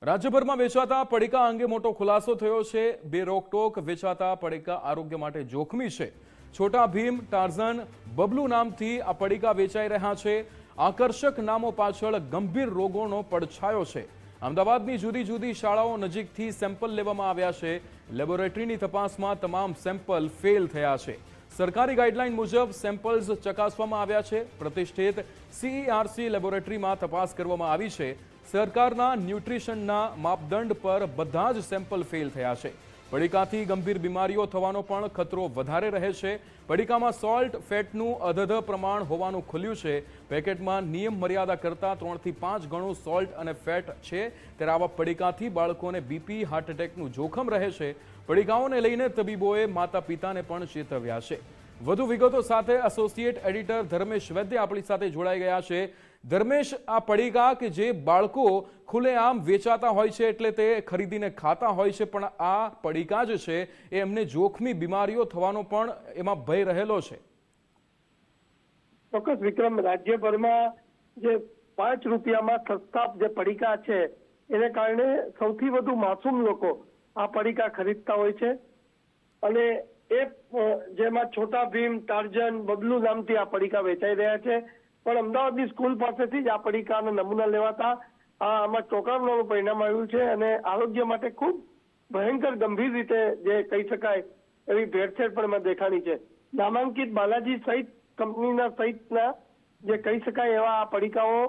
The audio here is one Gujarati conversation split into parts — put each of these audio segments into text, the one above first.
રાજ્યભરમાં વેચાતા પડીકા અંગે મોટો ખુલાસો થયો છે। બેરોકટોક વેચાતા પડીકા આરોગ્ય માટે જોખમી છે। છોટા ભીમ, ટાર્ઝન, બબલુ નામથી આ પડીકા વેચાઈ રહ્યા છે। આકર્ષક નામો પાછળ ગંભીર રોગોનો પડછાયો છે। અમદાવાદની જુદી જુદી શાળાઓ નજીકથી સેમ્પલ લેવામાં આવ્યા છે। લેબોરેટરીની તપાસમાં તમામ સેમ્પલ ફેલ થયા છે। સરકારી ગાઈડલાઈન મુજબ સેમ્પલ્સ ચકાસવામાં આવ્યા છે। પ્રતિષ્ઠિત CERC લેબોરેટરીમાં તપાસ કરવામાં આવી છે। સરકારના ન્યુટ્રિશનના માપદંડ પર બધા જ સેમ્પલ ફેલ થયા છે। પડીકાથી ગંભીર બીમારીઓ થવાનો પણ ખતરો વધારે રહે છે। પડીકામાં સોલ્ટ ફેટનું અધધ પ્રમાણ હોવાનું ખુલ્યું છે। પેકેટમાં નિયમ મર્યાદા કરતાં 3 થી 5 ગણું સોલ્ટ અને ફેટ છે। ત્યારે આવા પડીકાથી બાળકોને બીપી, હાર્ટ એટેકનું જોખમ રહે છે। પડીકાઓને લઈને તબીબોએ માતા પિતાને પણ ચેતવ્યા છે। વધુ વિગતો સાથે એસોસિએટ એડિટર ધર્મેશ વૈદ્ય આપણી સાથે જોડાઈ ગયા છે। ધર્મેશ, આ પડીકા કે જે બાળકો ખુલ્લેઆમ વેચાતા હોય છે એટલે તે ખરીદીને ખાતા હોય છે, પણ આ પડીકા જે છે એ એમને જોખમી બીમારીઓ થવાનો પણ એમાં ભય રહેલો છે। ચોક્કસ વિક્રમ, રાજ્યભરમાં જે 5 રૂપિયામાં સસ્તા જે પડીકા છે એને કારણે સૌથી વધુ માસૂમ લોકો આ પડીકા ખરીદતા હોય છે અને જેમાં છોટા ભીમ, ટાર્ઝન, બબલુ નામથી આ પડીકા વેચાઈ રહ્યા છે। પણ અમદાવાદની સ્કૂલ પાસેથી જ આ પડીકાના નમૂના લેવાતા આમાં ચોંકાવનારું પરિણામ આવ્યું છે અને આરોગ્ય માટે ખૂબ ભયંકર ગંભીર રીતે જે કહી શકાય એવી ભેળસેળ પણ એમાં દેખાણી છે। નામાંકિત બાલાજી સહિત કંપનીના સહિતના જે કહી શકાય એવા આ પડીકાઓ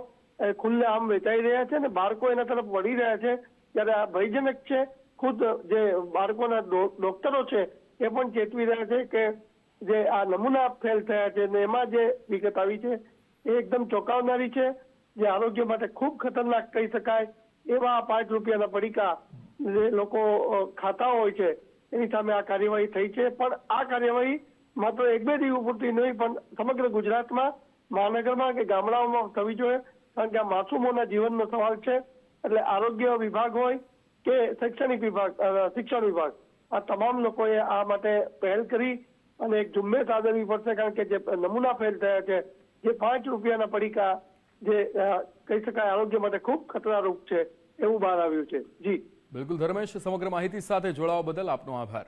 ખુલ્લેઆમ વેચાઈ રહ્યા છે અને બાળકો એના તરફ વળી રહ્યા છે, ત્યારે આ ભયજનક છે। ખુદ જે બાળકોના ડોક્ટરો છે એ પણ ચેતવી રહ્યા છે કે જે આ નમૂના ફેલ થયા છે ને એમાં જે વિગત આવી છે એ એકદમ ચોંકાવનારી છે, જે આરોગ્ય માટે ખૂબ ખતરનાક કહી શકાય એવા 5 રૂપિયાના પડીકા જે લોકો ખાતા હોય છે એની સામે આ કાર્યવાહી થઈ છે। પણ આ કાર્યવાહી માત્ર 1-2 દિવસ પૂરતી નહીં પણ સમગ્ર ગુજરાતમાં, મહાનગરમાં કે ગામડાઓમાં થવી જોઈએ, કારણ કે આ માસૂમોના જીવનનો સવાલ છે। એટલે આરોગ્ય વિભાગ હોય કે શૈક્ષણિક વિભાગ, શિક્ષણ વિભાગ, આ તમામ લોકોએ આ માટે પહેલ કરી અને એક ઝુંબેશ આદરવી પડશે, કારણ કે જે નમૂના ફેલ થયા છે, જે 5 રૂપિયાના પડીકા જે કહી શકાય આરોગ્ય માટે ખૂબ ખતરારૂપ છે એવું બહાર આવ્યું છે। જી બિલકુલ ધર્મેશ, સમગ્ર માહિતી સાથે જોડાવા બદલ આપનો આભાર।